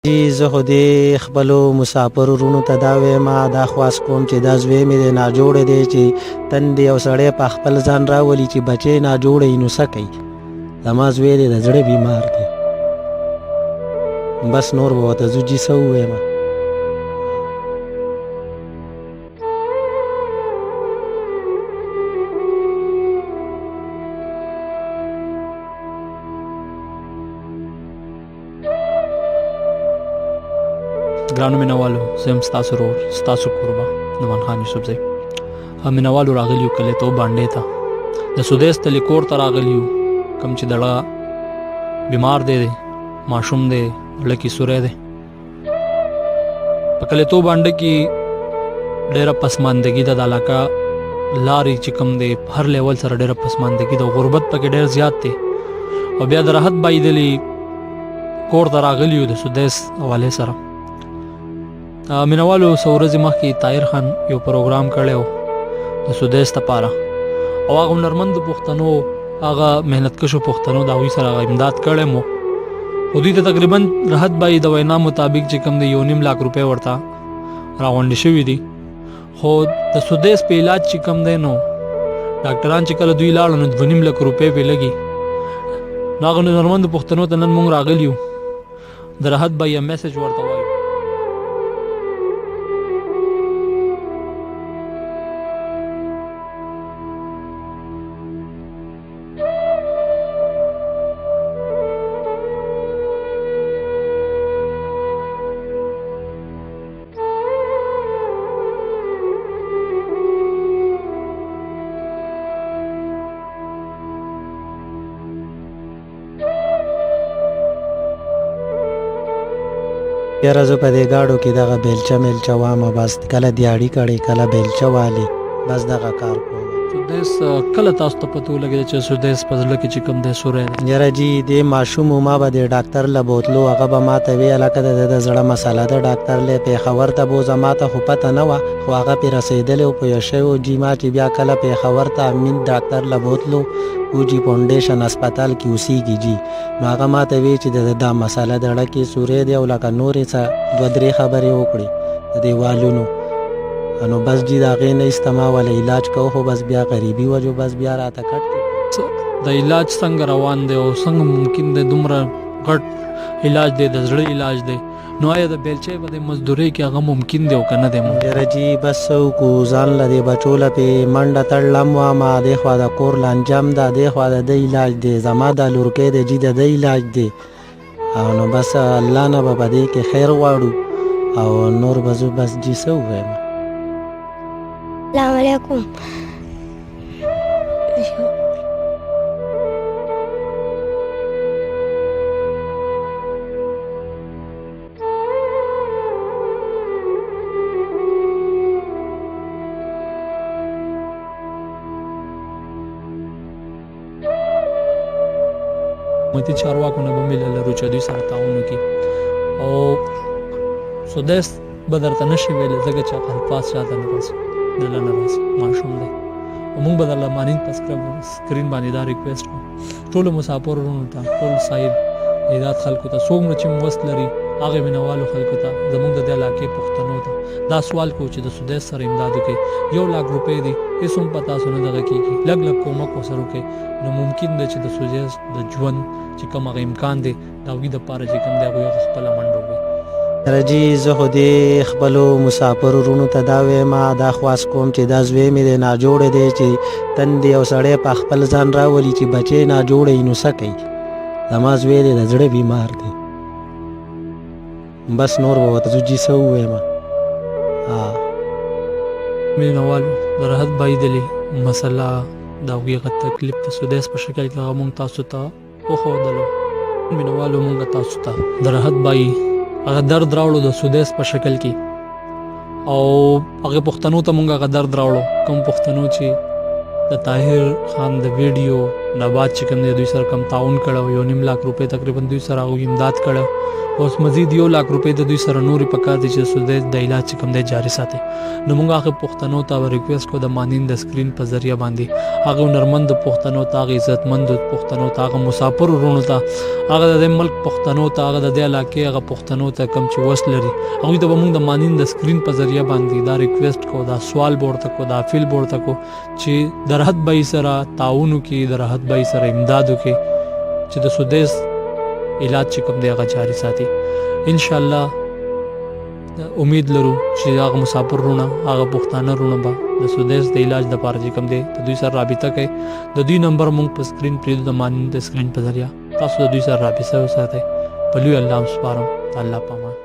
زه خو دې خپلو مسافر ورونو ته دا وایم دا خواست کوم چې دا زوی مې دی ناجوړی دی چې تندې یو سړی په خپل ځان راولي چې بچی ناجوړی نو څه کوي زما زوی دی د زړه بیمار دی بس نور به ورته زه جي څه ووایم ګرانو مینوالو زه یم ستاسو ورور ستاسو کوربه نومان خان یوسفزی مینوالو راغلي یو کلیتوب بانډې ته د سودیس تلي کور ته راغلي یو کوم چې دړه بیمار دی ماشوم دی زړه کې سوری دی په کلیتوب بانډه کې ډېره پسماندګي ده د علاقه لارې چې کوم دی هر لیول سره ډېره پسماندګي ده غربت پکې ډېر زیات دی او بیا د راحت بایدلي کور ته راغلي یو د سودیس حوالې سره مینوالو څو ورځې مخکې طاهر خان یو پروګرام کړی و د سودیس دپاره او هغه هنرمندو پښتنو هغه محنتکشو پښتنو د هغوی سره هغه امداد کړی مو خو دوی ته تقریبا راحت بای د وینا مطابق چې کوم د 1.5 لاک روپۍ ورته راغونډې شوي دي خو د سودیس په علاج چې کوم دی نو ډاکټران چې کله دوی لاړل نو 2.5 لک روپۍ پې لګي نو هغه هنرمندو پښتنو ته نن موږ راغلي یو د راحت بای یو میسج ورته وایو یاره زه په دې ګاډو کې دغه بیلچه میلچه وامه بس کله دیاړي کړې کله بیلچه والې بس دغه کار کوم سودیس کله تاسو ته پته ولګېده چې سودیس په زړه کې چې کوم دی سوری دی یاره جي دې ماشوم ما به د ډاکټر له بوتلو هغه به ما ته وی هلکه د زړه مسله ده ډاکټر لی پېښور ته بوځه ما ته خو پته نه وه خو هغه پې رسېدلی و پوه شوی و جي ما چې بیا کله پېښور ته امین ډاکټر له بوتلو اوجي فاونډیشن هسپتال کې اوسېږي جي نو هغه ما ته وی چې دا مسله د ړه کې سوری دی او لکه نورې څه 2-3 خبرې وکړي د دې والونو نو بس جي د هغې نه ایسته ما وله علاج کو خو بس بیا غریبي وجو بس بیا راته کټ د علاج څنګه روان دی او څنګه ممکن دی دومره غټ علاج دی د زړه علاج دی نو آیا د بیلچې به د مزدورۍ کې هغه ممکن دی او که نه دی یاره جي بس څه وکړو ځان له دې بچو له پې منډه تړلم وامه دې خوا د کور لانجم ده دې خوا د ده علاج دی زما دا لورکی دی جي د ده علاج دی او نو بس الله نه به په دې کې خیر غواړو او نور به زه بس جي څه ووایم السلام علیکم حکومتي چارواکو نه به مله لرو چې دوی سره تعاون وکړي او سودیس به درته نشي ویلی ځکه چې الفاظ شاته نه راسي دله نه راسي ماشوم دی او موږ به درله مانین په سکرین باندې دا ریکویسټ کوو ټولو مسافر ورونو ته ټول صاحب هدایت خلکو ته څومره چې وس لري هغې مینوالو خلکو ته زموږ د دې علاقې پښتنو ته دا سوال کوو چې د سودیس سره امداد وکړي 1 لاک روپۍ دی هېڅ هم په تاسو نه دغه کېږي لږ کومک ورسره وکړئ نو ممکن دی چې د سودیس د ژوند چې کوم هغه امکان دی د هغوی دپاره چې کوم دی هغوی هغه خپله منډه وکړي یاره جي زه خو دې خپلو مسافر ورونو ته دا وایم دا خواست کوم چې دا زوی مې دی ناجوړی دی چې تندې یو سړی په خپل ځان راولي چې بچی ناجوړی نو څه کوي زما زوی دی د زړه بیمار دی بس نور به ورته زه جي څه ووایم مینوالو د راحت بایدلې مسله د هغوی هغه تکلیف د سودیس په شکل کې هغه موږ تاسو ته وښودلو مینوالو موږ تاسو ته د راحت بای هغه درد راوړو د سودیس په شکل کې او هغه پښتنو ته موږ هغه درد راوړو کوم پښتنو چې د طاهر خان د ویډیو نه بعد چې کوم دی دوی سره کم تعاون کړو 1.5 لک روپۍ تقریبا دوی سره هغوی امداد کړو اوس مزید 1 لک روپۍ د دوی سره نورې پکار دي چې سودیس د علاج چې کوم دی جاري ساتي نو موږ هغه پښتنو ته ریکویسټ کو د مانین د سکرین په ذریعہ باندې هغه نرمند پښتنو ته هغه عزتمند پښتنو ته هغه مسافر ورونو ته هغه د ملک پښتنو ته هغه د علاقې هغه پښتنو ته کم چې وس لري هغه ته موږ د مانین د سکرین په ذریعہ باندې دا ریکویسټ کو دا سوال ورته کو دا فیل ورته کو چې د راحت بای سره تعاون کې د راحت بای سره امداد وکړي چې د سودیس علاج چې کوم دی هغه جاري ساتي ان شاء الله امید لرو چې هغه مسافر رونه هغه پښتانه رونه به د سودیس د علاج د پاره چې کوم دی د دوی سره رابطه کوي د دوی نمبر موږ په سکرین پرې د مانین د سکرین په ذریعہ تاسو د دوی سره رابطه وساتئ په لوی الله سپارم الله پامان